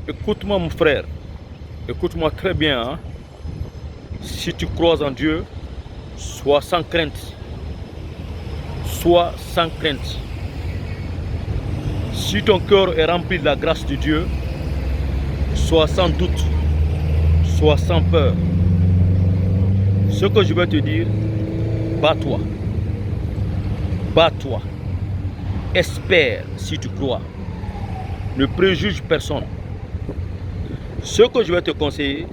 Écoute-moi mon frère, écoute-moi très bien. Hein. Si tu crois en Dieu, sois sans crainte. Sois sans crainte. Si ton cœur est rempli de la grâce de Dieu, sois sans doute, sois sans peur. Ce que je vais te dire, bats-toi. Bats-toi. Espère si tu crois. Ne préjuge personne. Ce que je vais te conseiller,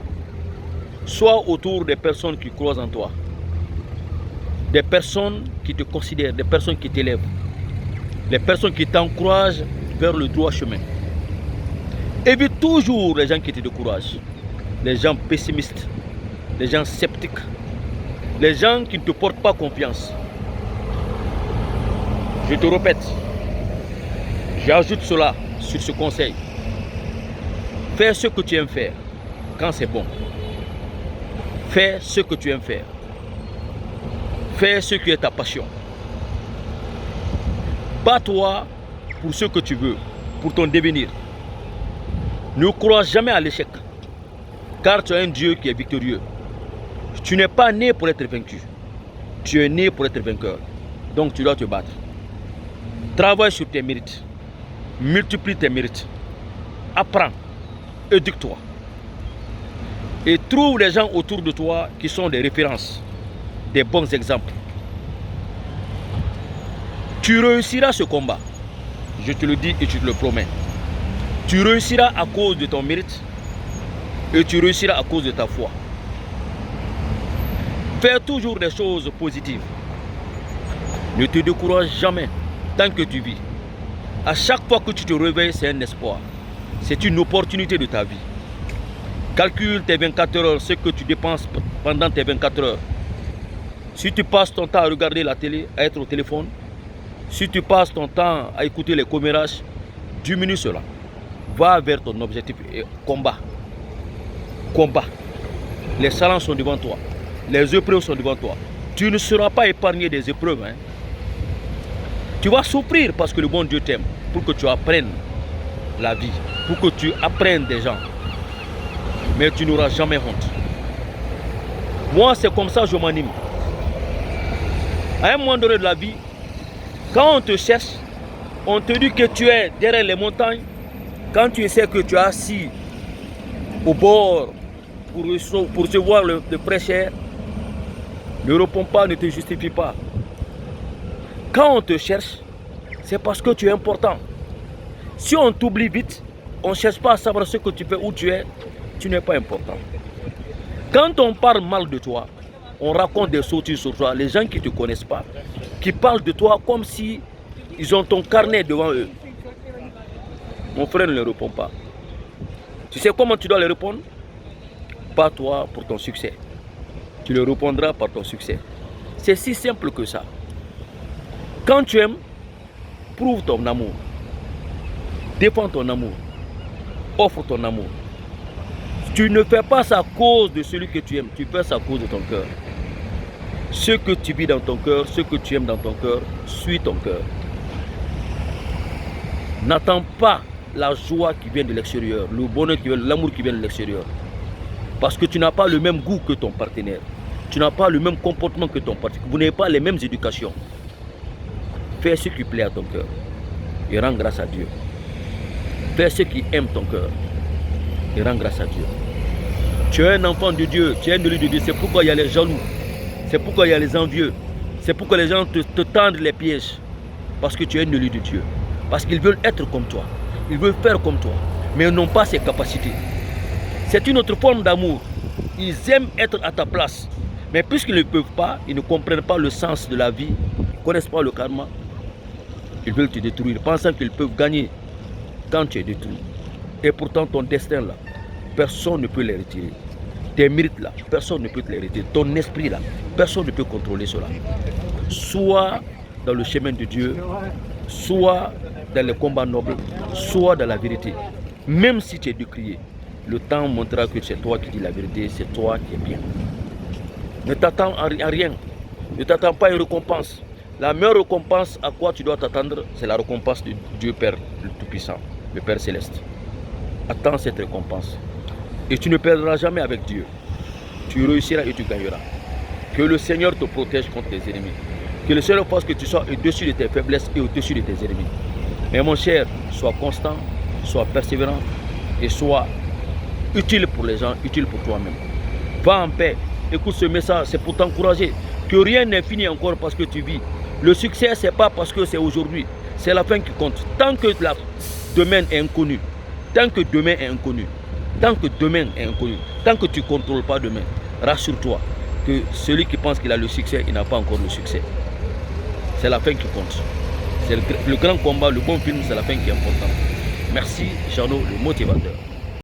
sois autour des personnes qui croient en toi. Des personnes qui te considèrent, des personnes qui t'élèvent. Des personnes qui t'encouragent vers le droit chemin. Évite toujours les gens qui te découragent. Les gens pessimistes. Les gens sceptiques. Les gens qui ne te portent pas confiance. Je te répète. J'ajoute cela sur ce conseil. Fais ce que tu aimes faire quand c'est bon. Fais ce que tu aimes faire. Fais ce qui est ta passion. Bats-toi pour ce que tu veux, pour ton devenir. Ne crois jamais à l'échec, car tu as un Dieu qui est victorieux. Tu n'es pas né pour être vaincu. Tu es né pour être vainqueur. Donc tu dois te battre. Travaille sur tes mérites. Multiplie tes mérites. Apprends. Éduque-toi. Et trouve les gens autour de toi qui sont des références, des bons exemples. Tu réussiras ce combat. Je te le dis et je te le promets. Tu réussiras à cause de ton mérite et tu réussiras à cause de ta foi. Fais toujours des choses positives. Ne te décourage jamais tant que tu vis. À chaque fois que tu te réveilles, c'est un espoir. C'est une opportunité de ta vie. Calcule tes 24 heures, ce que tu dépenses pendant tes 24 heures. Si tu passes ton temps à regarder la télé, à être au téléphone, si tu passes ton temps à écouter les commérages, diminue cela. Va vers ton objectif et combat. Combat. Les challenges sont devant toi. Les épreuves sont devant toi. Tu ne seras pas épargné des épreuves. Hein. Tu vas souffrir parce que le bon Dieu t'aime. Pour que tu apprennes la vie. Pour que tu apprennes des gens. Mais tu n'auras jamais honte. Moi, c'est comme ça que je m'anime. À un moment donné de la vie, quand on te cherche, on te dit que tu es derrière les montagnes. Quand tu sais que tu es assis au bord pour recevoir le fraîche air, ne réponds pas, ne te justifie pas. Quand on te cherche, c'est parce que tu es important. Si on t'oublie vite, on ne cherche pas à savoir ce que tu fais, où tu es, tu n'es pas important. Quand on parle mal de toi, on raconte des sottises sur toi. Les gens qui ne te connaissent pas, qui parlent de toi comme si ils ont ton carnet devant eux. Mon frère ne leur répond pas. Tu sais comment tu dois leur répondre? Pas toi pour ton succès. Tu leur répondras par ton succès. C'est si simple que ça. Quand tu aimes, prouve ton amour. Défends ton amour. Offre ton amour. Tu ne fais pas ça à cause de celui que tu aimes. Tu fais ça à cause de ton cœur. Ce que tu vis dans ton cœur, ce que tu aimes dans ton cœur, suis ton cœur. N'attends pas la joie qui vient de l'extérieur, le bonheur qui vient, l'amour qui vient de l'extérieur. Parce que tu n'as pas le même goût que ton partenaire. Tu n'as pas le même comportement que ton partenaire. Vous n'avez pas les mêmes éducations. Fais ce qui plaît à ton cœur et rends grâce à Dieu. Fais ce qui aime ton cœur et rends grâce à Dieu. Tu es un enfant de Dieu, tu es un élu de Dieu. C'est pourquoi il y a les jaloux. C'est pourquoi il y a les envieux. C'est pourquoi les gens te tendent les pièges. Parce que tu es un élu de Dieu. Parce qu'ils veulent être comme toi. Ils veulent faire comme toi. Mais ils n'ont pas ces capacités. C'est une autre forme d'amour. Ils aiment être à ta place. Mais puisqu'ils ne peuvent pas, ils ne comprennent pas le sens de la vie, ils ne connaissent pas le karma, ils veulent te détruire, pensant qu'ils peuvent gagner quand tu es détruit. Et pourtant, ton destin là, personne ne peut les retirer. Tes mérites là, personne ne peut te les retirer. Ton esprit là, personne ne peut contrôler cela. Soit dans le chemin de Dieu, soit dans les combats nobles, soit dans la vérité. Même si tu es décrié, le temps montrera que c'est toi qui dis la vérité, c'est toi qui es bien. Ne t'attends à rien. Ne t'attends pas à une récompense. La meilleure récompense à quoi tu dois t'attendre, c'est la récompense de Dieu Père le Tout-Puissant, le Père Céleste. attends cette récompense. Et tu ne perdras jamais avec Dieu. Tu réussiras et tu gagneras. Que le Seigneur te protège contre tes ennemis. Que le Seigneur fasse que tu sois au-dessus de tes faiblesses et au-dessus de tes ennemis. Mais mon cher, sois constant, sois persévérant et sois utile pour les gens, utile pour toi-même. Va en paix. Écoute ce message, c'est pour t'encourager. Que rien n'est fini encore parce que tu vis. Le succès, ce n'est pas parce que c'est aujourd'hui. C'est la fin qui compte. Tant que demain est inconnu, tant que demain est inconnu, tant que demain est inconnu, tant que tu ne contrôles pas demain, rassure-toi que celui qui pense qu'il a le succès, il n'a pas encore le succès. C'est la fin qui compte. C'est le grand combat, le bon film, c'est la fin qui est importante. Merci, Jeannot, le motivateur.